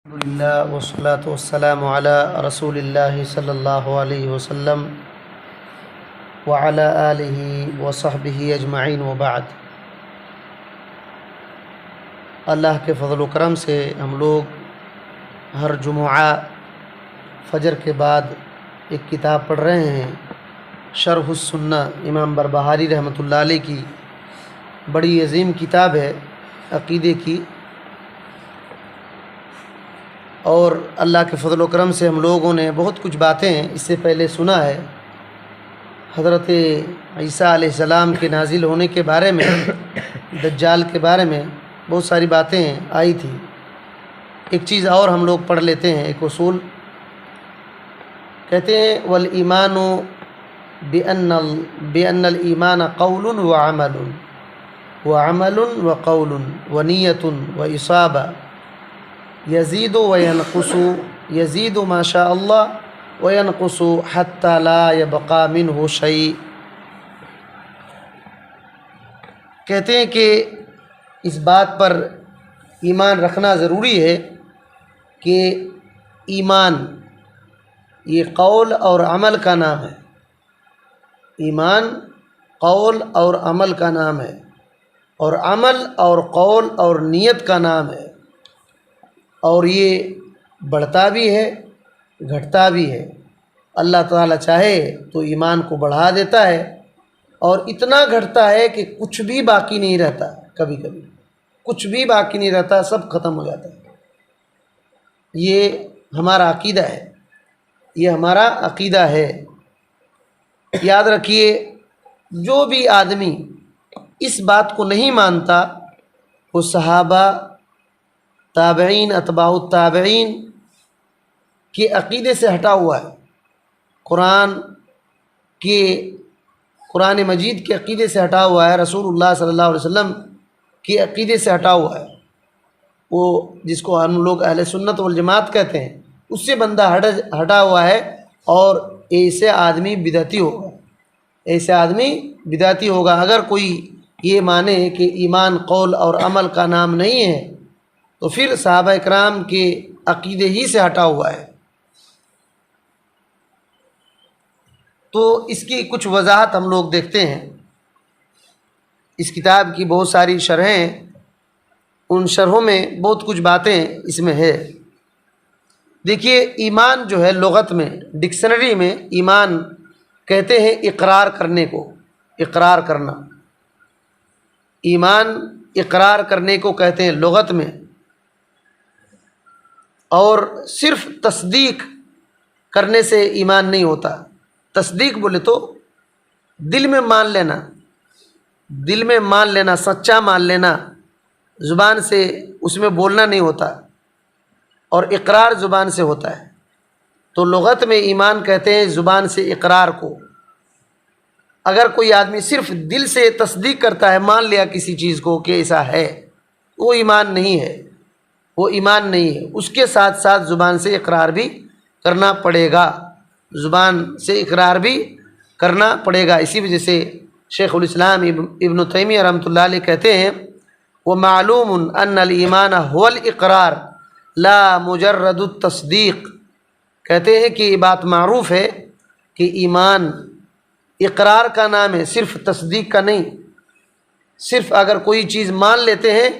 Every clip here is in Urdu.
الحمدللہ والصلاة والسلام علی رسول اللہ صلی اللہ علیہ وسلم وعلی آلہ وصحبہ اجمعین وبعد۔ اللہ کے فضل و کرم سے ہم لوگ ہر جمعہ فجر کے بعد ایک کتاب پڑھ رہے ہیں، شرح السنہ، امام بربہاری رحمۃ اللہ علیہ کی بڑی عظیم کتاب ہے عقیدے کی، اور اللہ کے فضل و کرم سے ہم لوگوں نے بہت کچھ باتیں اس سے پہلے سنا ہے۔ حضرت عیسیٰ علیہ السلام کے نازل ہونے کے بارے میں، دجال کے بارے میں بہت ساری باتیں آئی تھی۔ ایک چیز اور ہم لوگ پڑھ لیتے ہیں، ایک اصول کہتے ہیں والایمان بأن الایمان قول وعمل وعمل وقول ونیت واصابہ یزید وینقص، یزید ما شاء اللہ وینقص حتی لا یبقى منہ شیء۔ کہتے ہیں کہ اس بات پر ایمان رکھنا ضروری ہے کہ ایمان یہ قول اور عمل کا نام ہے، ایمان قول اور عمل کا نام ہے، اور عمل اور قول اور نیت کا نام ہے، اور یہ بڑھتا بھی ہے گھٹتا بھی ہے۔ اللہ تعالیٰ چاہے تو ایمان کو بڑھا دیتا ہے، اور اتنا گھٹتا ہے کہ کچھ بھی باقی نہیں رہتا، کبھی کبھی کچھ بھی باقی نہیں رہتا، سب ختم ہو جاتا ہے۔ یہ ہمارا عقیدہ ہے، یہ ہمارا عقیدہ ہے۔ یاد رکھیے، جو بھی آدمی اس بات کو نہیں مانتا وہ صحابہ، تابعین، اتباع التابعین کے عقیدے سے ہٹا ہوا ہے، قرآن مجید کے عقیدے سے ہٹا ہوا ہے، رسول اللہ صلی اللہ علیہ وسلم کے عقیدے سے ہٹا ہوا ہے۔ وہ جس کو ہم لوگ اہل سنت والجماعت کہتے ہیں، اس سے بندہ ہٹا ہوا ہے، اور ایسے آدمی بدعتی ہوگا، ایسے آدمی بدعتی ہوگا۔ اگر کوئی یہ مانے کہ ایمان قول اور عمل کا نام نہیں ہے تو پھر صحابہ اکرام کے عقیدے ہی سے ہٹا ہوا ہے۔ تو اس کی کچھ وضاحت ہم لوگ دیکھتے ہیں۔ اس کتاب کی بہت ساری شرحیں، ان شرحوں میں بہت کچھ باتیں اس میں ہے۔ دیکھیے، ایمان جو ہے لغت میں، ڈکشنری میں ایمان کہتے ہیں اقرار کرنے کو، اقرار کرنا، ایمان اقرار کرنے کو کہتے ہیں لغت میں، اور صرف تصدیق کرنے سے ایمان نہیں ہوتا۔ تصدیق بولے تو دل میں مان لینا، دل میں مان لینا، سچا مان لینا، زبان سے اس میں بولنا نہیں ہوتا، اور اقرار زبان سے ہوتا ہے۔ تو لغت میں ایمان کہتے ہیں زبان سے اقرار کو۔ اگر کوئی آدمی صرف دل سے تصدیق کرتا ہے، مان لیا کسی چیز کو کہ ایسا ہے، وہ ایمان نہیں ہے، وہ ایمان نہیں ہے۔ اس کے ساتھ ساتھ زبان سے اقرار بھی کرنا پڑے گا، زبان سے اقرار بھی کرنا پڑے گا۔ اسی وجہ سے شیخ الاسلام ابن تیمیہ رحمۃ اللہ علیہ کہتے ہیں وَمَعْلُومٌ أَنَّ الْإِيمَانَ هُوَ الْإِقْرَارُ لَا مُجَرَّدُ التَّصْدِيقِ، کہتے ہیں کہ یہ بات معروف ہے کہ ایمان اقرار کا نام ہے، صرف تصدیق کا نہیں۔ صرف اگر کوئی چیز مان لیتے ہیں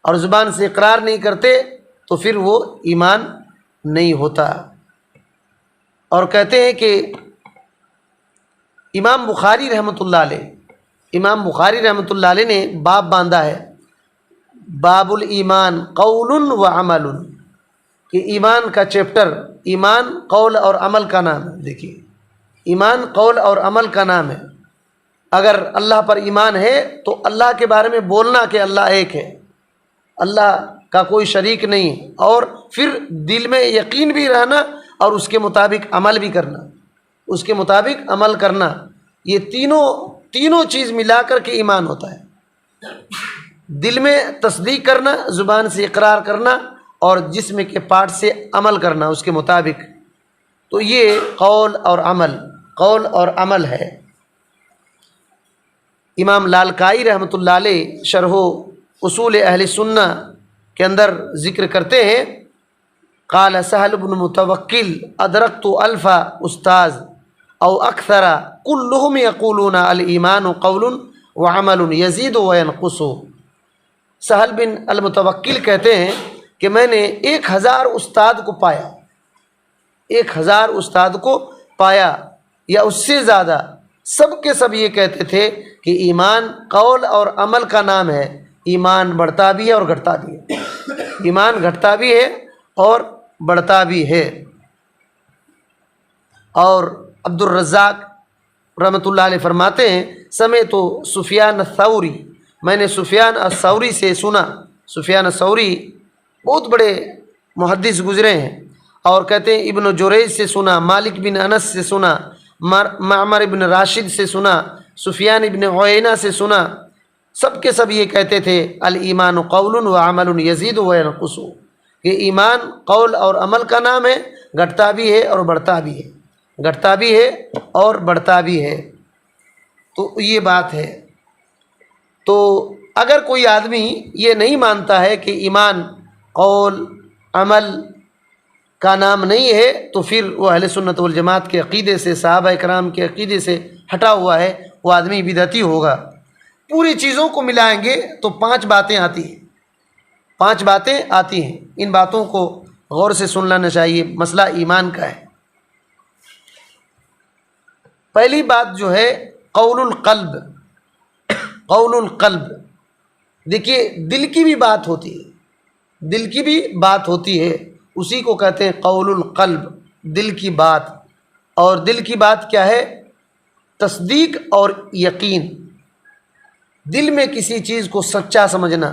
اور زبان سے اقرار نہیں کرتے تو پھر وہ ایمان نہیں ہوتا۔ اور کہتے ہیں کہ امام بخاری رحمۃ اللہ علیہ، امام بخاری رحمۃ اللہ علیہ نے باب باندھا ہے، باب الایمان قول و عمل، کہ ایمان کا چیپٹر، ایمان قول اور عمل کا نام ہے۔ دیکھیے، ایمان قول اور عمل کا نام ہے۔ اگر اللہ پر ایمان ہے تو اللہ کے بارے میں بولنا کہ اللہ ایک ہے، اللہ کا کوئی شریک نہیں، اور پھر دل میں یقین بھی رہنا اور اس کے مطابق عمل بھی کرنا، اس کے مطابق عمل کرنا، یہ تینوں چیز ملا کر کے ایمان ہوتا ہے۔ دل میں تصدیق کرنا، زبان سے اقرار کرنا، اور جسم کے پارٹ سے عمل کرنا اس کے مطابق، تو یہ قول اور عمل ہے۔ امام لالکائی رحمۃ اللہ علیہ شرح اصول اہل سنہ کے اندر ذکر کرتے ہیں قال سهل بن متوکل ادرکت الف استاذ او اکثر كلهم يقولون الایمان قول وعمل يزيد وينقص۔ سہل بن المتوکل کہتے ہیں کہ میں نے 1000 استاد کو پایا، 1000 استاد کو پایا یا اس سے زیادہ، سب کے سب یہ کہتے تھے کہ ایمان قول اور عمل کا نام ہے، ایمان بڑھتا بھی ہے اور گھٹتا بھی ہے، ایمان گھٹتا بھی ہے اور بڑھتا بھی ہے۔ اور عبد الرزاق رحمۃ اللہ علیہ فرماتے ہیں سمعت سفیان الثوری، میں نے سفیان الثوری سے سنا، سفیان الثوری بہت بڑے محدث گزرے ہیں، اور کہتے ہیں ابن جریج سے سنا، مالک بن انس سے سنا، معمر ابن راشد سے سنا، سفیان ابن عیینہ سے سنا، سب کے سب یہ کہتے تھے الایمان قول و عمل یزید و ینقص، کہ ایمان قول اور عمل کا نام ہے، گھٹتا بھی ہے اور بڑھتا بھی ہے، گھٹتا بھی ہے اور بڑھتا بھی ہے۔ تو یہ بات ہے۔ تو اگر کوئی آدمی یہ نہیں مانتا ہے کہ ایمان قول عمل کا نام نہیں ہے تو پھر وہ اہل سنت والجماعت کے عقیدے سے، صحابہ کرام کے عقیدے سے ہٹا ہوا ہے، وہ آدمی بدعتی ہوگا۔ پوری چیزوں کو ملائیں گے تو 5 باتیں آتی ہیں، 5 باتیں آتی ہیں، ان باتوں کو غور سے سن لینا چاہیے۔ مسئلہ ایمان کا ہے۔ پہلی بات جو ہے قول القلب، قول القلب، دیکھیے دل کی بھی بات ہوتی ہے، دل کی بھی بات ہوتی ہے، اسی کو کہتے ہیں قول القلب، دل کی بات۔ اور دل کی بات کیا ہے؟ تصدیق اور یقین، دل میں کسی چیز کو سچا سمجھنا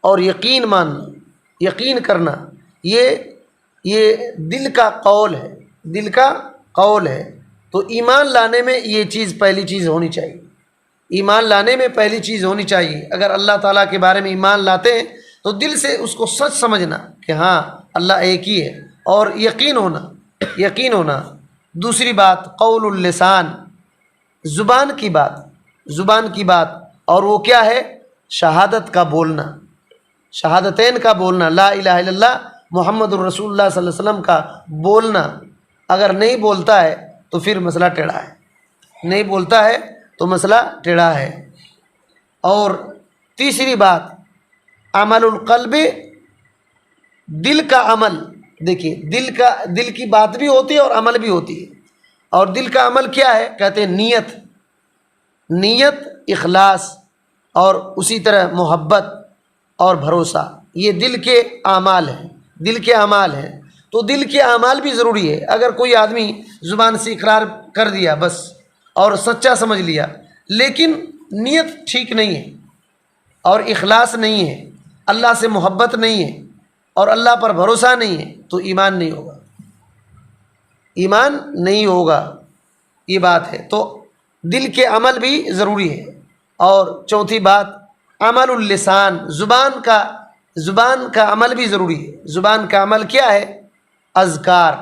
اور یقین ماننا، یقین کرنا، یہ دل کا قول ہے، دل کا قول ہے۔ تو ایمان لانے میں یہ چیز پہلی چیز ہونی چاہیے، ایمان لانے میں پہلی چیز ہونی چاہیے۔ اگر اللہ تعالیٰ کے بارے میں ایمان لاتے ہیں تو دل سے اس کو سچ سمجھنا کہ ہاں اللہ ایک ہی ہے، اور یقین ہونا، یقین ہونا۔ دوسری بات قول اللسان، زبان کی بات، زبان کی بات، اور وہ کیا ہے؟ شہادت کا بولنا، شہادتین کا بولنا، لا الہ الا اللہ محمد الرسول اللہ صلی اللہ علیہ وسلم کا بولنا۔ اگر نہیں بولتا ہے تو پھر مسئلہ ٹیڑھا ہے، نہیں بولتا ہے تو مسئلہ ٹیڑھا ہے۔ اور تیسری بات عمل القلب، دل کا عمل، دیکھیے دل کی بات بھی ہوتی ہے اور عمل بھی ہوتی ہے۔ اور دل کا عمل کیا ہے؟ کہتے ہیں نیت، نیت، اخلاص، اور اسی طرح محبت اور بھروسہ، یہ دل کے اعمال ہیں، دل کے اعمال ہیں۔ تو دل کے اعمال بھی ضروری ہے۔ اگر کوئی آدمی زبان سے اقرار کر دیا بس اور سچا سمجھ لیا، لیکن نیت ٹھیک نہیں ہے اور اخلاص نہیں ہے، اللہ سے محبت نہیں ہے اور اللہ پر بھروسہ نہیں ہے، تو ایمان نہیں ہوگا، ایمان نہیں ہوگا، یہ بات ہے۔ تو دل کے عمل بھی ضروری ہے۔ اور چوتھی بات عمل اللسان، زبان کا عمل بھی ضروری ہے۔ زبان کا عمل کیا ہے؟ اذکار،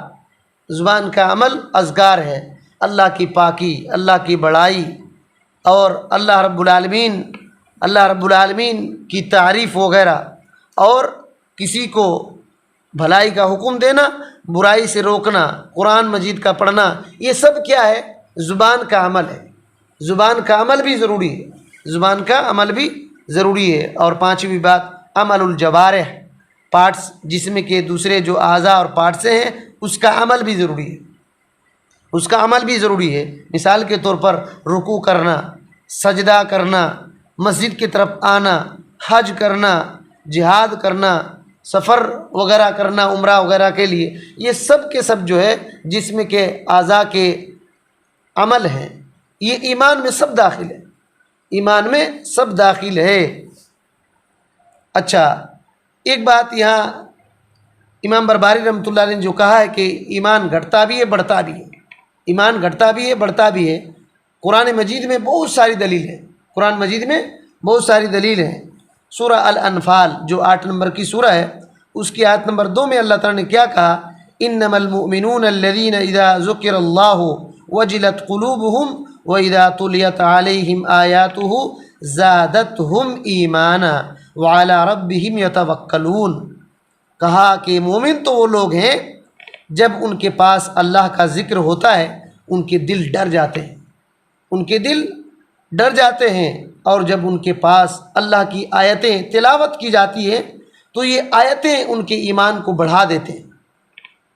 زبان کا عمل اذکار ہے، اللہ کی پاکی، اللہ کی بڑائی، اور اللہ رب العالمین کی تعریف وغیرہ، اور کسی کو بھلائی کا حکم دینا، برائی سے روکنا، قرآن مجید کا پڑھنا، یہ سب کیا ہے؟ زبان کا عمل ہے۔ زبان کا عمل بھی ضروری ہے، زبان کا عمل بھی ضروری ہے۔ اور پانچویں بات عمل الجوارح، پارٹس، جسم کے دوسرے جو اعضاء اور پارٹس ہیں اس کا عمل بھی ضروری ہے، اس کا عمل بھی ضروری ہے۔ مثال کے طور پر رکوع کرنا، سجدہ کرنا، مسجد کی طرف آنا، حج کرنا، جہاد کرنا، سفر وغیرہ کرنا عمرہ وغیرہ کے لیے، یہ سب کے سب جو ہے جسم کے اعضاء کے عمل ہیں، یہ ایمان میں سب داخل ہے، ایمان میں سب داخل ہے۔ اچھا، ایک بات یہاں امام برباری رحمۃ اللہ علیہ نے جو کہا ہے کہ ایمان گھٹتا بھی ہے بڑھتا بھی ہے، ایمان گھٹتا بھی ہے بڑھتا بھی ہے، قرآن مجید میں بہت ساری دلیل ہے، قرآن مجید میں بہت ساری دلیل ہیں۔ سورہ الانفال جو 8 نمبر کی سورہ ہے، اس کی آیت نمبر 2 میں اللہ تعالیٰ نے کیا کہا؟ انما المؤمنون الذین اذا ذکر اللہ وجلت قلوبهم واذا تلیت علیہم آیاتہ زادتہم ایمانا وعلی ربہم یتوکلون۔ کہا کہ مومن تو وہ لوگ ہیں جب ان کے پاس اللہ کا ذکر ہوتا ہے ان کے دل ڈر جاتے ہیں، ان کے دل ڈر جاتے ہیں، اور جب ان کے پاس اللہ کی آیتیں تلاوت کی جاتی ہیں تو یہ آیتیں ان کے ایمان کو بڑھا دیتے ہیں،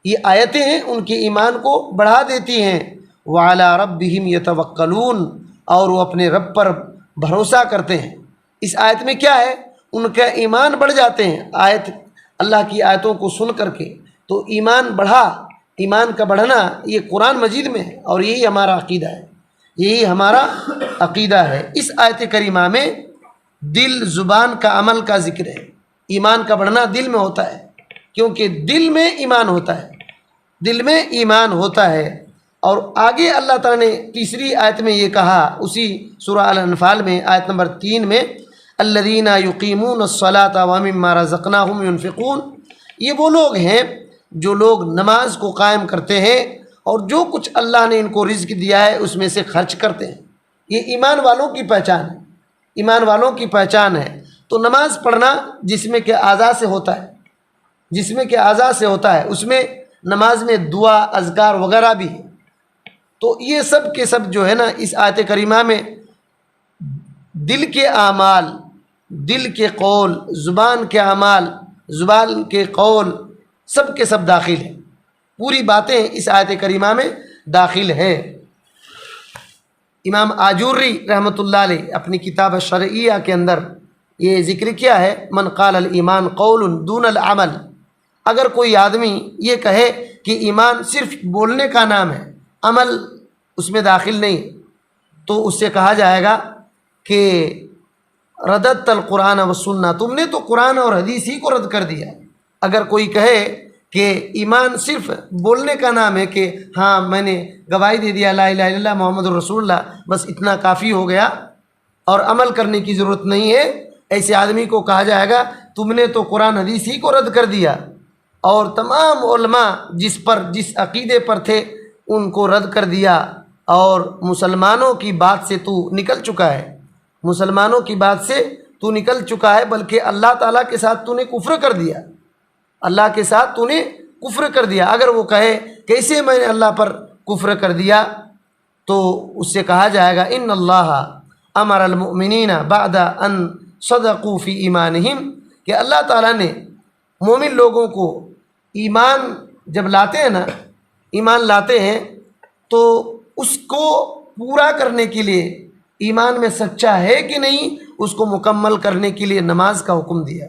یہ آیتیں ان کے ایمان کو بڑھا دیتی ہیں۔ وَعَلَىٰ رَبِّهِمْ يَتَوَكَّلُونَ، اور وہ اپنے رب پر بھروسہ کرتے ہیں۔ اس آیت میں کیا ہے؟ ان کا ایمان بڑھ جاتے ہیں، اللہ کی آیتوں کو سن کر کے تو ایمان بڑھا۔ ایمان کا بڑھنا یہ قرآن مجید میں ہے، اور یہی ہمارا عقیدہ ہے، یہی ہمارا عقیدہ ہے۔ اس آیت کریمہ میں دل، زبان کا، عمل کا ذکر ہے۔ ایمان کا بڑھنا دل میں ہوتا ہے، کیونکہ دل میں ایمان ہوتا ہے، دل میں ایمان ہوتا ہے۔ اور آگے اللہ تعالیٰ نے تیسری آیت میں یہ کہا، اسی سورہ الانفال میں آیت نمبر 3 میں، الذین یقیمون الصلاۃ ومما رزقناہم ینفقون، یہ وہ لوگ ہیں جو لوگ نماز کو قائم کرتے ہیں اور جو کچھ اللہ نے ان کو رزق دیا ہے اس میں سے خرچ کرتے ہیں۔ یہ ایمان والوں کی پہچان ہے، ایمان والوں کی پہچان ہے۔ تو نماز پڑھنا جسم کے اعضاء سے ہوتا ہے، جسم کے اعضاء سے ہوتا ہے، اس میں نماز میں دعا، اذکار وغیرہ بھی ہے۔ تو یہ سب کے سب جو ہے نا اس آیت کریمہ میں دل کے اعمال، دل کے قول، زبان کے اعمال، زبان کے قول، سب کے سب داخل ہیں، پوری باتیں اس آیت کریمہ میں داخل ہیں۔ امام آجوری رحمۃ اللہ علیہ اپنی کتاب الشرعیہ کے اندر یہ ذکر کیا ہے، من قال الایمان قول دون العمل، اگر کوئی آدمی یہ کہے کہ ایمان صرف بولنے کا نام ہے، عمل اس میں داخل نہیں، تو اس سے کہا جائے گا کہ رددت القرآن والسنہ، تم نے تو قرآن اور حدیث ہی کو رد کر دیا۔ اگر کوئی کہے کہ ایمان صرف بولنے کا نام ہے کہ ہاں میں نے گواہی دے دیا لا الہ الا اللہ محمد الرسول اللہ، بس اتنا کافی ہو گیا اور عمل کرنے کی ضرورت نہیں ہے، ایسے آدمی کو کہا جائے گا تم نے تو قرآن حدیث ہی کو رد کر دیا، اور تمام علماء جس عقیدے پر تھے ان کو رد کر دیا، اور مسلمانوں کی بات سے تو نکل چکا ہے، مسلمانوں کی بات سے تو نکل چکا ہے، بلکہ اللہ تعالیٰ کے ساتھ تو نے کفر کر دیا، اللہ کے ساتھ تو نے کفر کر دیا۔ اگر وہ کہے کیسے میں نے اللہ پر کفر کر دیا، تو اس سے کہا جائے گا ان اللہ امر المؤمنین بعد ان صدقوا فی ایمانہم، کہ اللہ تعالیٰ نے مومن لوگوں کو ایمان جب لاتے ہیں نا، ایمان لاتے ہیں تو اس کو پورا کرنے کے لیے، ایمان میں سچا ہے کہ نہیں اس کو مکمل کرنے کے لیے نماز کا حکم دیا۔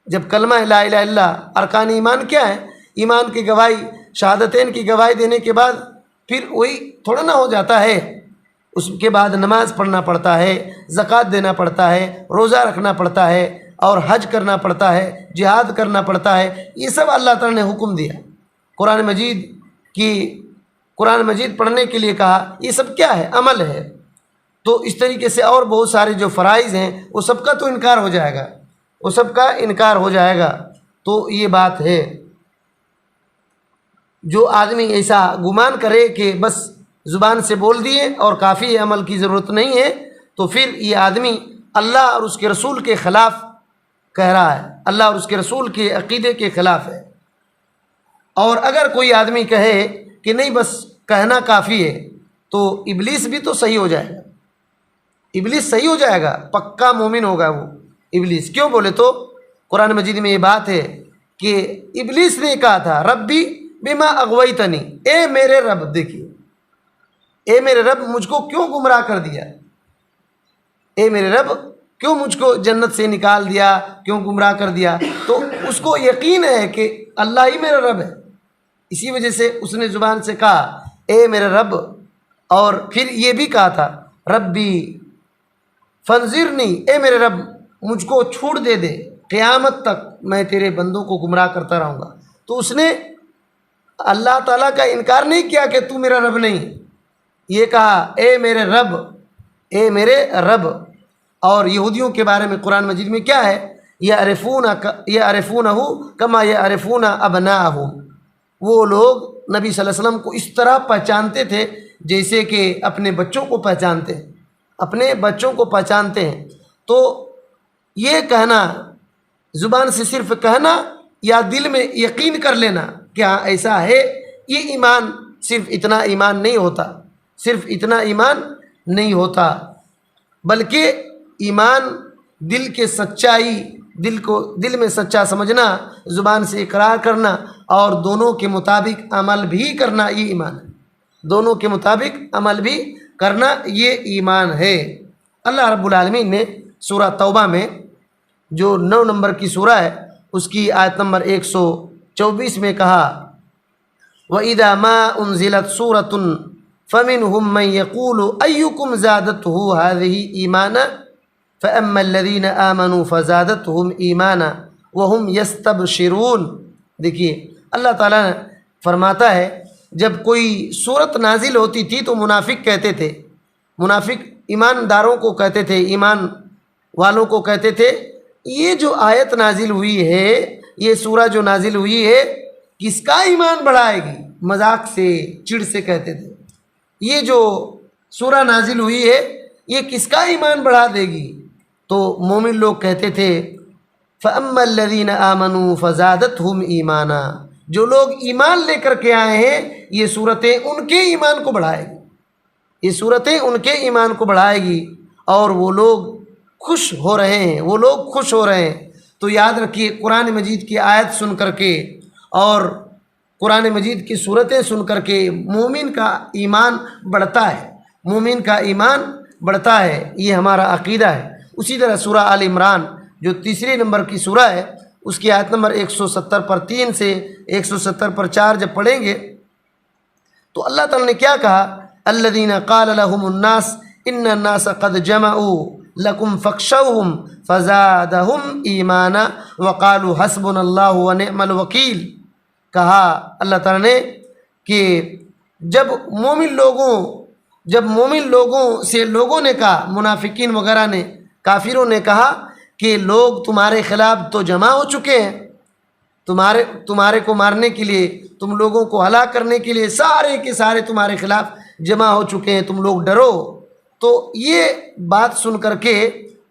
جب کلمہ لا الہ الا اللہ، ارکان ایمان کیا ہے؟ ایمان کی گواہی، شہادتین کی گواہی دینے کے بعد پھر وہی تھوڑا نہ ہو جاتا ہے، اس کے بعد نماز پڑھنا پڑتا ہے، زکوٰۃ دینا پڑتا ہے، روزہ رکھنا پڑتا ہے، اور حج کرنا پڑتا ہے، جہاد کرنا پڑتا ہے، یہ سب اللہ تعالیٰ نے حکم دیا۔ قرآن مجید پڑھنے کے لیے کہا، یہ سب کیا ہے؟ عمل ہے۔ تو اس طریقے سے اور بہت سارے جو فرائض ہیں وہ سب کا تو انکار ہو جائے گا، وہ سب کا انکار ہو جائے گا۔ تو یہ بات ہے، جو آدمی ایسا گمان کرے کہ بس زبان سے بول دیے اور کافی عمل کی ضرورت نہیں ہے، تو پھر یہ آدمی اللہ اور اس کے رسول کے خلاف کہہ رہا ہے، اللہ اور اس کے رسول کے عقیدے کے خلاف ہے۔ اور اگر کوئی آدمی کہے کہ نہیں بس کہنا کافی ہے، تو ابلیس بھی تو صحیح ہو جائے گا، ابلیس صحیح ہو جائے گا، پکا مومن ہوگا وہ ابلیس۔ کیوں بولے تو قرآن مجید میں یہ بات ہے کہ ابلیس نے کہا تھا ربی بما اغویتنی، اے میرے رب، دیکھیے، اے میرے رب مجھ کو کیوں گمراہ کر دیا، اے میرے رب کیوں مجھ کو جنت سے نکال دیا، کیوں گمراہ کر دیا؟ تو اس کو یقین ہے کہ اللہ ہی میرا رب ہے، اسی وجہ سے اس نے زبان سے کہا اے میرے رب، اور پھر یہ بھی کہا تھا ربی فانظرنی، اے میرے رب مجھ کو چھوٹ دے دے، قیامت تک میں تیرے بندوں کو گمراہ کرتا رہوں گا۔ تو اس نے اللہ تعالیٰ کا انکار نہیں کیا کہ تو میرا رب نہیں، یہ کہا اے میرے رب، اے میرے رب۔ اور یہودیوں کے بارے میں قرآن مجید میں کیا ہے؟ یعرفونہ کما یعرفون ابناءہم، وہ لوگ نبی صلی اللہ علیہ وسلم کو اس طرح پہچانتے تھے جیسے کہ اپنے بچوں کو پہچانتے ہیں، اپنے بچوں کو پہچانتے ہیں۔ تو یہ کہنا، زبان سے صرف کہنا یا دل میں یقین کر لینا کہ ہاں ایسا ہے، یہ ایمان، صرف اتنا ایمان نہیں ہوتا، صرف اتنا ایمان نہیں ہوتا، بلکہ ایمان دل کے سچائی، دل میں سچا سمجھنا، زبان سے اقرار کرنا اور دونوں کے مطابق عمل بھی کرنا، یہ ایمان ہے۔ دونوں کے مطابق عمل بھی کرنا یہ ایمان ہے۔ اللہ رب العالمین نے سورہ توبہ میں جو 9 نمبر کی سورہ ہے اس کی آیت نمبر 124 میں کہا وَإِذَا مَا أُنزِلَتْ سُورَةٌ فَمِنْهُمْ مَنْ يَقُولُ أَيُّكُمْ زَادَتْهُ هَذِهِ إِيمَانًا فَأَمَّا الَّذِينَ آمَنُوا فَزَادَتْهُمْ إِيمَانًا وَهُمْ يَسْتَبْشِرُونَ۔ دیکھیے اللہ تعالیٰ فرماتا ہے جب کوئی صورت نازل ہوتی تھی تو منافق کہتے تھے، منافق ایمانداروں کو کہتے تھے، ایمان والوں کو کہتے تھے یہ جو آیت نازل ہوئی ہے، یہ سورہ جو نازل ہوئی ہے کس کا ایمان بڑھائے گی؟ مذاق سے، چڑ سے کہتے تھے یہ جو سورہ نازل ہوئی ہے یہ کس کا ایمان بڑھا دے گی؟ تو مومن لوگ کہتے تھے فَأَمَّا الَّذِينَ آمَنُوا فَزَادَتْهُمْ إِيمَانًا، جو لوگ ایمان لے کر کے آئے ہیں یہ صورتیں ان کے ایمان کو بڑھائے گی، یہ صورتیں ان کے ایمان کو بڑھائے گی اور وہ لوگ خوش ہو رہے ہیں، وہ لوگ خوش ہو رہے ہیں۔ تو یاد رکھیے قرآن مجید کی آیت سن کر کے اور قرآن مجید کی صورتیں سن کر کے مومن کا ایمان بڑھتا ہے، مومن کا ایمان بڑھتا ہے، یہ ہمارا عقیدہ ہے۔ اسی طرح سورہ آل عمران جو 3 نمبر کی سورہ ہے اس کی آیت نمبر 170 پر 3 سے 170 پر 4 جب پڑھیں گے تو اللہ تعالیٰ نے کیا کہا الذین قال لهم الناس ان الناس قد جمعوا لکم فاخشوہم فزادہم ایمانا وقالوا حسبنا اللہ ونعم الوکیل۔ کہا اللہ تعالیٰ نے کہ جب مومن لوگوں سے لوگوں نے کہا، منافقین وغیرہ نے، کافروں نے کہا کہ لوگ تمہارے خلاف تو جمع ہو چکے ہیں، تمہارے کو مارنے کے لیے، تم لوگوں کو ہلاک کرنے کے لیے سارے کے سارے تمہارے خلاف جمع ہو چکے ہیں، تم لوگ ڈرو۔ تو یہ بات سن کر کے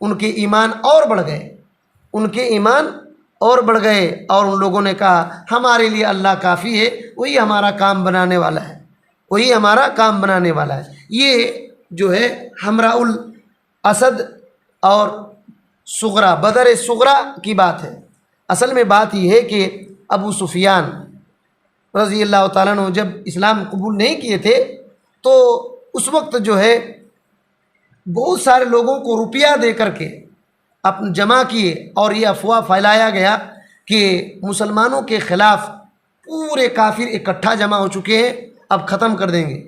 ان کے ایمان اور بڑھ گئے، ان کے ایمان اور بڑھ گئے اور ان لوگوں نے کہا ہمارے لیے اللہ کافی ہے، وہی ہمارا کام بنانے والا ہے، وہی ہمارا کام بنانے والا ہے۔ یہ جو ہے حمراء الاسد اور صغرا، بدر صغرا کی بات ہے۔ اصل میں بات یہ ہے کہ ابو سفیان رضی اللہ تعالیٰ عنہ جب اسلام قبول نہیں کیے تھے تو اس وقت جو ہے بہت سارے لوگوں کو روپیہ دے کر کے جمع کیے اور یہ افواہ پھیلایا گیا کہ مسلمانوں کے خلاف پورے کافر اکٹھا جمع ہو چکے ہیں، اب ختم کر دیں گے،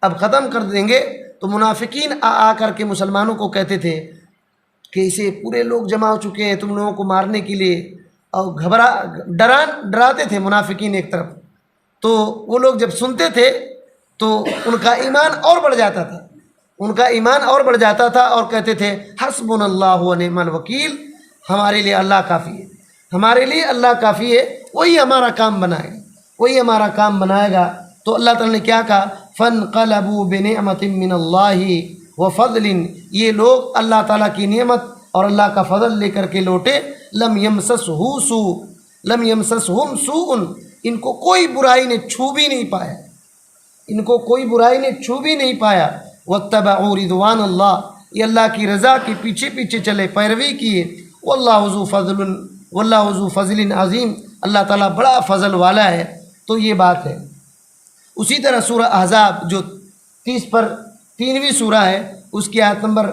اب ختم کر دیں گے۔ تو منافقین آ کر کے مسلمانوں کو کہتے تھے کہ اسے پورے لوگ جمع ہو چکے ہیں تم لوگوں کو مارنے کے لیے، اور ڈراتے تھے منافقین ایک طرف۔ تو وہ لوگ جب سنتے تھے تو ان کا ایمان اور بڑھ جاتا تھا، ان کا ایمان اور بڑھ جاتا تھا اور کہتے تھے حسبنا اللہ ونعم الوکیل، ہمارے لیے اللہ کافی ہے، ہمارے لیے اللہ کافی ہے، وہی ہمارا کام بنائے گا، وہی ہمارا کام بنائے گا۔ تو اللہ تعالیٰ نے کیا کہا فانقلبوا بنعمت من اللہ وفضل، یہ لوگ اللہ تعالیٰ کی نعمت اور اللہ کا فضل لے کر کے لوٹے۔ لم یمسسہم سوء، ان کو کوئی برائی نے چھو بھی نہیں پایا، ان کو کوئی برائی نے چھو بھی نہیں پایا۔ واتبعوا رضوان اللہ، یہ اللہ کی رضا کے پیچھے پیچھے چلے، پیروی کیے۔ واللہ ذو فضل عظیم، اللہ تعالیٰ بڑا فضل والا ہے۔ تو یہ بات ہے۔ اسی طرح سورہ احزاب جو 30 پر 3ویں سورہ ہے اس کی آیت نمبر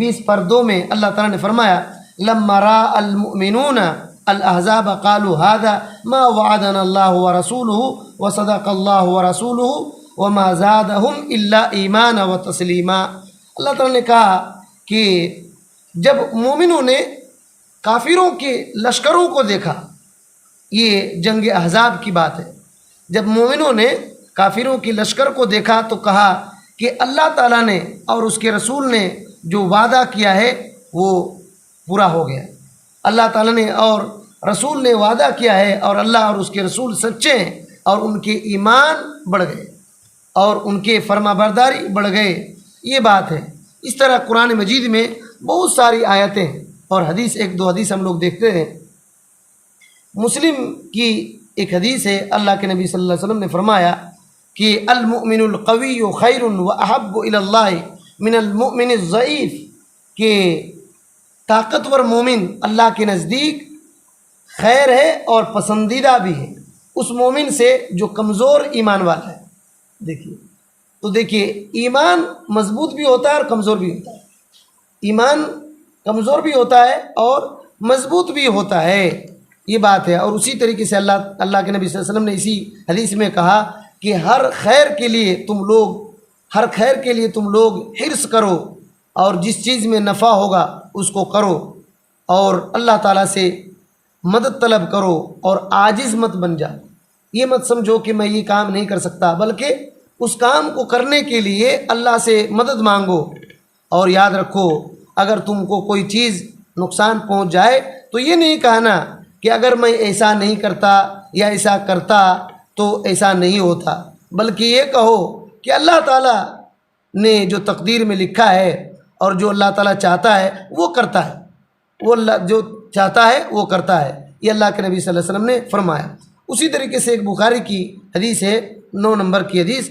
20 پر 2 میں اللہ تعالیٰ نے فرمایا لما راى المؤمنون الاحزاب قالوا هذا ما وعدنا الله ورسوله وصدق الله ورسوله وما زادهم الا ایمانا وتسلیما۔ اللہ تعالیٰ نے کہا کہ جب مومنوں نے کافروں کے لشکروں کو دیکھا، یہ جنگ احزاب کی بات ہے، جب مومنوں نے کافروں کی لشکر کو دیکھا تو کہا کہ اللہ تعالیٰ نے اور اس کے رسول نے جو وعدہ کیا ہے وہ پورا ہو گیا، اللہ تعالیٰ نے اور رسول نے وعدہ کیا ہے اور اللہ اور اس کے رسول سچے ہیں، اور ان کے ایمان بڑھ گئے اور ان کے فرما برداری بڑھ گئے، یہ بات ہے۔ اس طرح قرآن مجید میں بہت ساری آیتیں اور حدیث، 1-2 حدیث ہم لوگ دیکھتے ہیں مسلم کی ایک حدیث ہے، اللہ کے نبی صلی اللہ علیہ وسلم نے فرمایا کہ المؤمن القوی خیر و احب الی اللہ من المؤمن الضعیف، کہ طاقتور مومن اللہ کے نزدیک خیر ہے اور پسندیدہ بھی ہے اس مومن سے جو کمزور ایمان والا ہے۔ دیکھیے تو دیکھیے ایمان مضبوط بھی ہوتا ہے اور کمزور بھی ہوتا ہے، ایمان کمزور بھی ہوتا ہے اور مضبوط بھی ہوتا ہے، یہ بات ہے۔ اور اسی طریقے سے اللہ کے نبی صلی اللہ علیہ وسلم نے اسی حدیث میں کہا کہ ہر خیر کے لیے تم لوگ حرص کرو، اور جس چیز میں نفع ہوگا اس کو کرو، اور اللہ تعالیٰ سے مدد طلب کرو، اور عاجز مت بن جاؤ۔ یہ مت سمجھو کہ میں یہ کام نہیں کر سکتا، بلکہ اس کام کو کرنے کے لیے اللہ سے مدد مانگو۔ اور یاد رکھو، اگر تم کو کوئی چیز نقصان پہنچ جائے تو یہ نہیں کہنا کہ اگر میں ایسا نہیں کرتا یا ایسا کرتا تو ایسا نہیں ہوتا، بلکہ یہ کہو کہ اللہ تعالیٰ نے جو تقدیر میں لکھا ہے اور جو اللہ تعالیٰ چاہتا ہے وہ کرتا ہے، وہ اللہ جو چاہتا ہے وہ کرتا ہے، یہ اللہ کے نبی صلی اللہ علیہ وسلم نے فرمایا۔ اسی طریقے سے ایک بخاری کی حدیث ہے، 9 نمبر کی حدیث،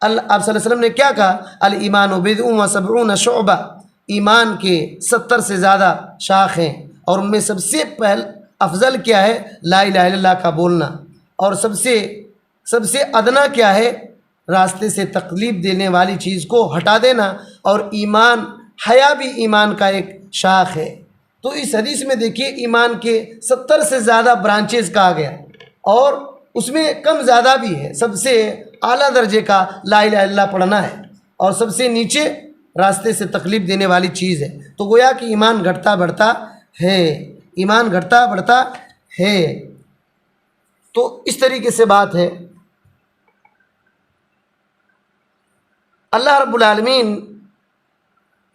آپ صلی اللہ علیہ وسلم نے کیا کہا؟ الایمان بضع و سبعون شعبہ، ایمان کے 70 سے زیادہ شاخ ہیں، اور ان میں سب سے افضل کیا ہے؟ لا الہ الا اللہ کا بولنا، اور سب سے ادنا کیا ہے؟ راستے سے تکلیف دینے والی چیز کو ہٹا دینا، اور ایمان، حیا بھی ایمان کا ایک شاخ ہے۔ تو اس حدیث میں دیکھیے ایمان کے 70 سے زیادہ برانچز کہا گیا، اور اس میں کم زیادہ بھی ہے۔ سب سے اعلیٰ درجے کا لا الہ الا اللہ پڑھنا ہے، اور سب سے نیچے راستے سے تکلیف دینے والی چیز ہے۔ تو گویا کہ ایمان گھٹتا بڑھتا ہے، ایمان گھٹتا بڑھتا ہے۔ تو اس طریقے سے بات ہے۔ اللہ رب العالمین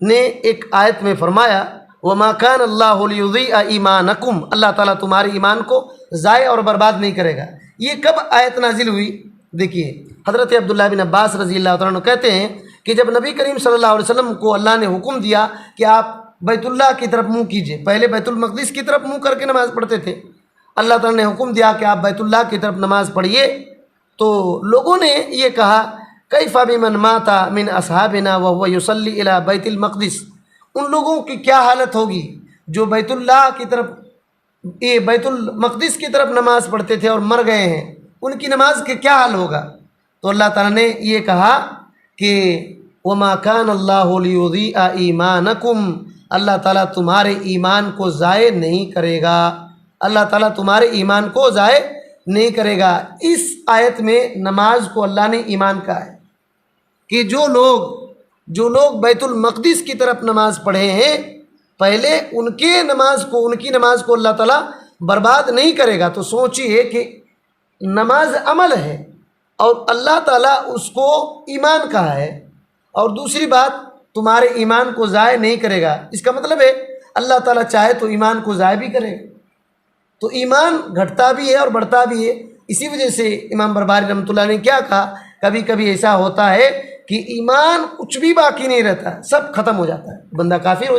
نے ایک آیت میں فرمایا وَمَا كَانَ اللَّهُ لِيُضِيعَ إِيمَانَكُمْ، اللہ تعالیٰ تمہارے ایمان کو ضائع اور برباد نہیں کرے گا۔ یہ کب آیت نازل ہوئی؟ دیکھیے حضرت عبداللہ بن عباس رضی اللہ تعالیٰ عنہ کہتے ہیں کہ جب نبی کریم صلی اللہ علیہ وسلم کو اللہ نے حکم دیا کہ آپ بیت اللہ کی طرف منہ کیجئے، پہلے بیت المقدس کی طرف منہ کر کے نماز پڑھتے تھے، اللہ تعالیٰ نے حکم دیا کہ آپ بیت اللہ کی طرف نماز پڑھیے، تو لوگوں نے یہ کہا کیف بمن مات من اصحابنا وهو يصلي الى بیت المقدس، ان لوگوں کی کیا حالت ہوگی جو بیت اللہ کی طرف، بیت المقدس کی طرف نماز پڑھتے تھے اور مر گئے ہیں، ان کی نماز کے کیا حال ہوگا؟ تو اللہ تعالیٰ نے یہ کہا کہ وَمَا كَانَ اللَّهُ لِيُضِيعَ إِيمَانَكُمْ، اللہ تعالیٰ تمہارے ایمان کو ضائع نہیں کرے گا، اللہ تعالیٰ تمہارے ایمان کو ضائع نہیں کرے گا۔ اس آیت میں نماز کو اللہ نے ایمان کہا ہے کہ جو لوگ بیت المقدس کی طرف نماز پڑھے ہیں، پہلے ان کی نماز کو اللہ تعالیٰ برباد نہیں کرے گا۔ تو سوچیے کہ نماز عمل ہے اور اللہ تعالیٰ اس کو ایمان کہا ہے، اور دوسری بات تمہارے ایمان کو ضائع نہیں کرے گا، اس کا مطلب ہے اللہ تعالیٰ چاہے تو ایمان کو ضائع بھی کرے گا۔ تو ایمان گھٹتا بھی ہے اور بڑھتا بھی ہے۔ اسی وجہ سے امام بربری رحمۃ اللہ نے کیا کہا، کبھی کبھی ایسا ہوتا ہے کہ ایمان کچھ بھی باقی نہیں رہتا، سب ختم ہو جاتا ہے، بندہ کافر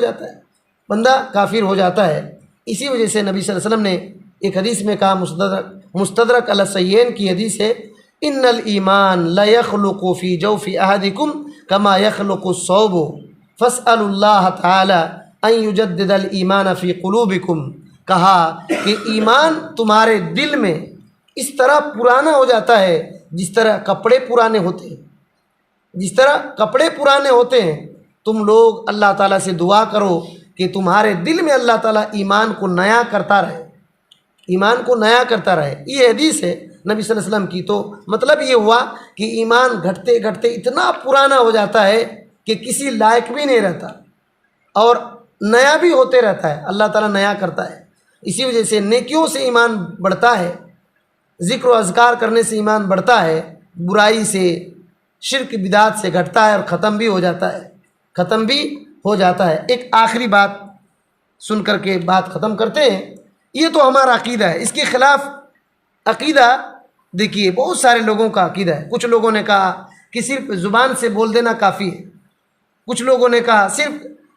ہو جاتا ہے۔ اسی وجہ سے نبی صلی اللہ علیہ وسلم نے ایک حدیث میں کہا، مستدرک علی الصحیحین کی حدیث ہے، ان الایمان لیخلق فی جوف احدکم کما یخلق الثوب فاسألوا اللہ تعالی ان یجدد الایمان فی قلوبکم، کہا کہ ایمان تمہارے دل میں اس طرح پرانا ہو جاتا ہے جس طرح کپڑے پرانے ہوتے ہیں۔ تم لوگ اللہ تعالیٰ سے دعا کرو کہ تمہارے دل میں اللہ تعالیٰ ایمان کو نیا کرتا رہے، یہ حدیث ہے نبی صلی اللہ علیہ وسلم کی۔ تو مطلب یہ ہوا کہ ایمان گھٹتے گھٹتے اتنا پرانا ہو جاتا ہے کہ کسی لائق بھی نہیں رہتا، اور نیا بھی ہوتے رہتا ہے، اللہ تعالیٰ نیا کرتا ہے۔ اسی وجہ سے نیکیوں سے ایمان بڑھتا ہے، ذکر و اذکار کرنے سے ایمان بڑھتا ہے، برائی سے، شرک بدعت سے گھٹتا ہے اور ختم بھی ہو جاتا ہے۔ ایک آخری بات سن کر کے بات ختم کرتے ہیں۔ یہ تو ہمارا عقیدہ ہے، اس کے خلاف عقیدہ دیکھیے بہت سارے لوگوں کا عقیدہ ہے۔ کچھ لوگوں نے کہا کہ صرف زبان سے بول دینا کافی ہے، کچھ لوگوں نے کہا صرف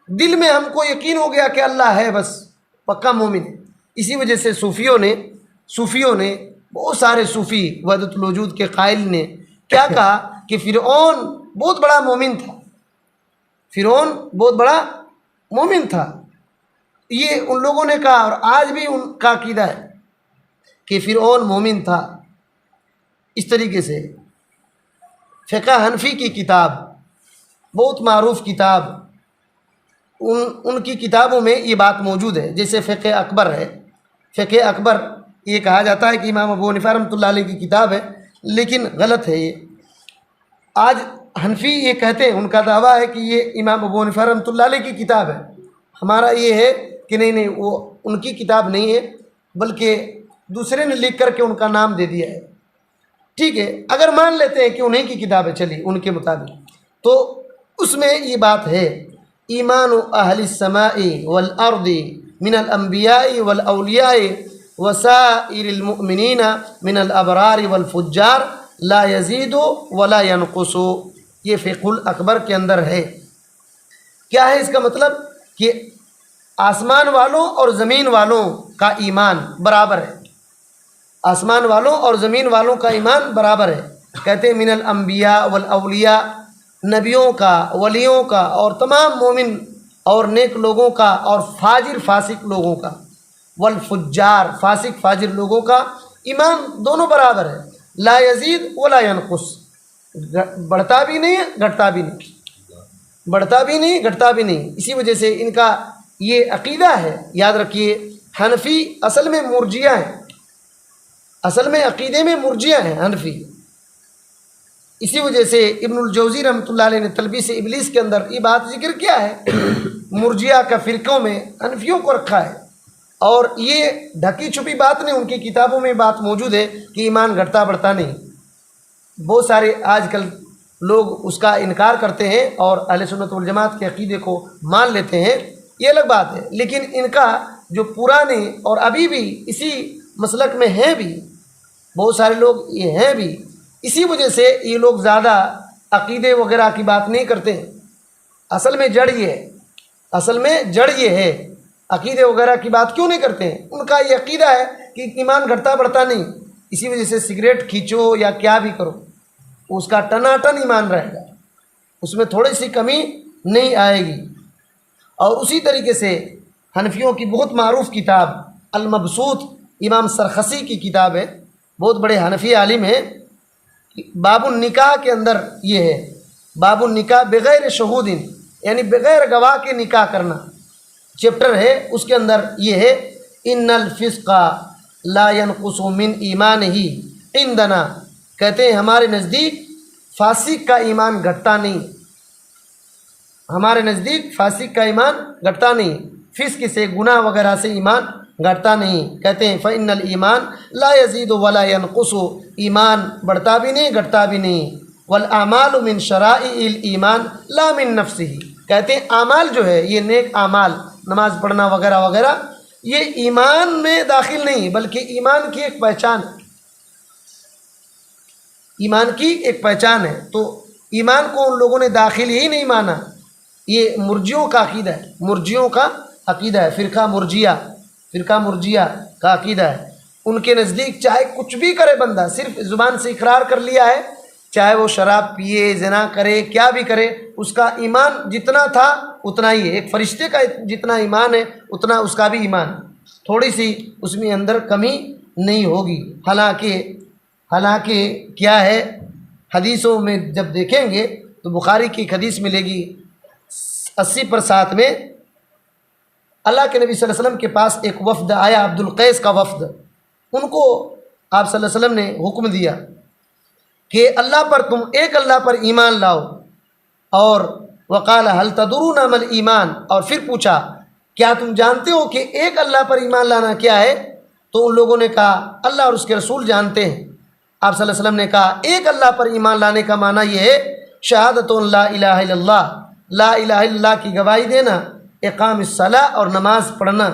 دل میں ہم کو یقین ہو گیا کہ اللہ ہے، بس پکا مومن ہے۔ اسی وجہ سے صوفیوں نے صوفیوں نے، بہت سارے صوفی وحدت الوجود کے قائل نے کیا کہا کہ فرعون بہت بڑا مومن تھا، فرعون بہت بڑا مومن تھا. یہ ان لوگوں نے کہا، اور آج بھی ان کا عقیدہ ہے کہ فرعون مومن تھا. اس طریقے سے فقہ حنفی کی کتاب، بہت معروف کتاب، ان کی کتابوں میں یہ بات موجود ہے. جیسے فقہ اکبر ہے، فقہ اکبر یہ کہا جاتا ہے کہ امام ابو حنیفہ رحمۃ اللہ علیہ کی کتاب ہے، لیکن غلط ہے یہ. آج حنفی یہ کہتے ہیں، ان کا دعویٰ ہے کہ یہ امام ابو حنیفہ رحمۃ اللہ علیہ کی کتاب ہے. ہمارا یہ ہے کہ نہیں، وہ ان کی کتاب نہیں ہے، بلکہ دوسرے نے لکھ کر کے ان کا نام دے دیا ہے. ٹھیک ہے، اگر مان لیتے ہیں کہ انہیں کی کتاب ہے، چلیے ان کے مطابق، تو اس میں یہ بات ہے: ایمان اہل السماء والارض من الانبیاء والاولیاء وسائر المؤمنین من الابرار والفجار لا یزید ولا ینقص. یہ فقہ الاکبر کے اندر ہے. کیا ہے اس کا مطلب؟ کہ آسمان والوں اور زمین والوں کا ایمان برابر ہے، آسمان والوں اور زمین والوں کا ایمان برابر ہے. کہتے ہیں من الانبیاء والاولیاء، نبیوں کا، ولیوں کا، اور تمام مومن اور نیک لوگوں کا، اور فاجر فاسق لوگوں کا، والفجار فاسق فاجر لوگوں کا ایمان دونوں برابر ہے. لا یزید ولا ینقص، بڑھتا بھی نہیں گھٹتا بھی نہیں، بڑھتا بھی نہیں گھٹتا بھی نہیں. اسی وجہ سے ان کا یہ عقیدہ ہے. یاد رکھیے، حنفی اصل میں مرجیہ ہیں، اصل میں عقیدے میں مرجیہ ہیں حنفی. اسی وجہ سے ابن الجوزی رحمۃ اللہ علیہ نے تلبیس ابلیس کے اندر یہ بات ذکر کیا ہے، مرجیہ کا فرقوں میں حنفیوں کو رکھا ہے. اور یہ ڈھکی چھپی بات نہیں، ان کی کتابوں میں بات موجود ہے کہ ایمان گھٹتا بڑھتا نہیں. بہت سارے آج کل لوگ اس کا انکار کرتے ہیں اور اہل سنت والجماعت کے عقیدے کو مان لیتے ہیں، یہ الگ بات ہے. لیکن ان کا جو پرانے اور ابھی بھی اسی مسلک میں ہیں بھی بہت سارے لوگ، یہ ہیں بھی، اسی وجہ سے یہ لوگ زیادہ عقیدے وغیرہ کی بات نہیں کرتے. اصل میں جڑ یہ ہے، اصل میں جڑ یہ ہے، عقیدے وغیرہ کی بات کیوں نہیں کرتے ہیں؟ ان کا یہ عقیدہ ہے کہ ایمان گھٹتا بڑھتا نہیں. اسی وجہ سے سگریٹ کھینچو یا کیا بھی کرو، اس کا ٹناٹن ایمان رہے گا، اس میں تھوڑی سی کمی نہیں آئے گی. اور اسی طریقے سے حنفیوں کی بہت معروف کتاب المبسوط، امام سرخسی کی کتاب ہے، بہت بڑے حنفی عالم ہیں. باب النکاح کے اندر یہ ہے، باب النکاح بغیر شہود، یعنی بغیر گواہ کے نکاح کرنا، چیپٹر ہے، اس کے اندر یہ ہے: ان الفسق لا ينقص من ایمانہ عندنا. کہتے ہیں ہمارے نزدیک فاسق کا ایمان گھٹتا نہیں، ہمارے نزدیک فاسق کا ایمان گھٹتا نہیں، فسق سے، گناہ وغیرہ سے ایمان گھٹتا نہیں. کہتے ہیں فإن الایمان لا یزید ولا ینقص، ایمان بڑھتا بھی نہیں گھٹتا بھی نہیں. والاعمال من شرائع الایمان لا من نفسہ. کہتے ہیں اعمال جو ہے، یہ نیک اعمال، نماز پڑھنا وغیرہ وغیرہ، یہ ایمان میں داخل نہیں، بلکہ ایمان کی ایک پہچان ہے، ایمان کی ایک پہچان ہے. تو ایمان کو ان لوگوں نے داخل ہی نہیں مانا. یہ مرجیوں کا عقیدہ ہے، مرجیوں کا عقیدہ ہے، فرقہ مرجیہ، فرقہ مرجیہ کا عقیدہ ہے. ان کے نزدیک چاہے کچھ بھی کرے بندہ، صرف زبان سے اقرار کر لیا ہے، چاہے وہ شراب پیے، زنا کرے، کیا بھی کرے، اس کا ایمان جتنا تھا اتنا ہی ہے. ایک فرشتے کا جتنا ایمان ہے اتنا اس کا بھی ایمان ہے، تھوڑی سی اس میں اندر کمی نہیں ہوگی. حالانکہ کیا ہے، حدیثوں میں جب دیکھیں گے تو بخاری کی ایک حدیث ملے گی 80 میں، اللہ کے نبی صلی اللہ علیہ وسلم کے پاس ایک وفد آیا، عبد القیس کا وفد. ان کو آپ صلی اللہ علیہ وسلم نے حکم دیا کہ اللہ پر، تم ایک اللہ پر ایمان لاؤ. اور وقال هل تدرون ما الایمان، اور پھر پوچھا کیا تم جانتے ہو کہ ایک اللہ پر ایمان لانا کیا ہے؟ تو ان لوگوں نے کہا اللہ اور اس کے رسول جانتے ہیں. آپ صلی اللہ علیہ وسلم نے کہا ایک اللہ پر ایمان لانے کا معنی یہ ہے شہادت لا الہ الا اللہ، لا الہ الا اللہ کی گواہی دینا، اقام الصلاۃ اور نماز پڑھنا،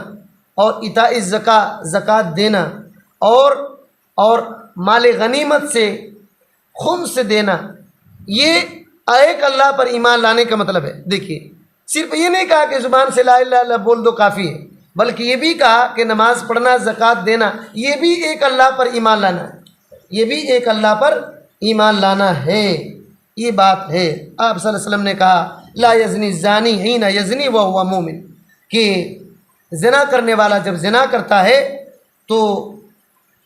اور ایتاء الزکاۃ زکوٰۃ دینا، اور مال غنیمت سے خمس دینا. یہ ایک اللہ پر ایمان لانے کا مطلب ہے. دیکھیے، صرف یہ نہیں کہا کہ زبان سے لا الہ الا اللہ بول دو کافی ہے، بلکہ یہ بھی کہا کہ نماز پڑھنا، زکوٰۃ دینا، یہ بھی ایک اللہ پر ایمان لانا ہے، یہ بھی ایک اللہ پر ایمان لانا ہے، یہ بات ہے۔ آپ صلی اللہ علیہ وسلم نے کہا لا یزنی الزانی حین یزنی وہو مومن، کہ زنا کرنے والا جب زنا کرتا ہے تو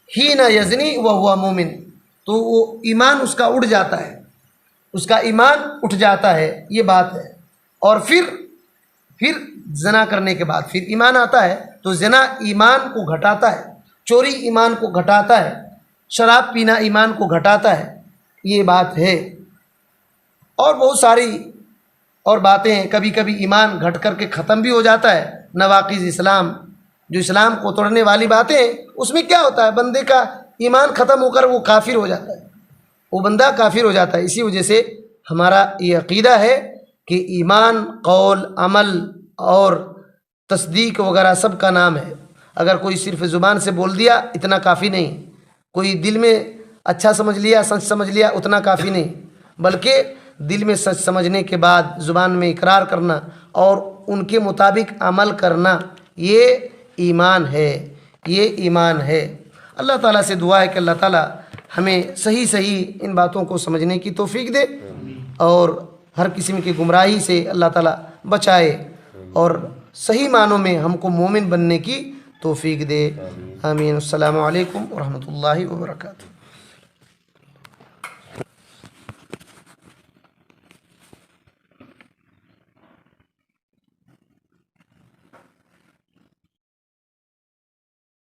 حین یزنی وہو مومن، تو وہ ایمان اس کا اٹھ جاتا ہے، اس کا ایمان اٹھ جاتا ہے، یہ بات ہے۔ اور پھر زنا کرنے کے بعد پھر ایمان آتا ہے، تو زنا ایمان کو گھٹاتا ہے، چوری ایمان کو گھٹاتا ہے، شراب پینا ایمان کو گھٹاتا ہے، یہ بات ہے۔ اور بہت ساری اور باتیں ہیں، کبھی کبھی ایمان گھٹ کر کے ختم بھی ہو جاتا ہے۔ نواقض اسلام، جو اسلام کو توڑنے والی باتیں ہیں، اس میں کیا ہوتا ہے، بندے کا ایمان ختم ہو کر وہ کافر ہو جاتا ہے، وہ بندہ کافر ہو جاتا ہے۔ اسی وجہ سے ہمارا یہ عقیدہ ہے کہ ایمان قول، عمل اور تصدیق وغیرہ سب کا نام ہے۔ اگر کوئی صرف زبان سے بول دیا اتنا کافی نہیں، کوئی دل میں اچھا سمجھ لیا، سچ سمجھ لیا، اتنا کافی نہیں، بلکہ دل میں سچ سمجھنے کے بعد زبان میں اقرار کرنا اور ان کے مطابق عمل کرنا، یہ ایمان ہے، یہ ایمان ہے۔ اللہ تعالیٰ سے دعا ہے کہ اللہ تعالیٰ ہمیں صحیح ان باتوں کو سمجھنے کی توفیق دے، اور ہر قسم کی گمراہی سے اللہ تعالیٰ بچائے، اور صحیح معنوں میں ہم کو مومن بننے کی توفیق دے۔ آمین۔ السلام علیکم ورحمۃ اللہ وبرکاتہ۔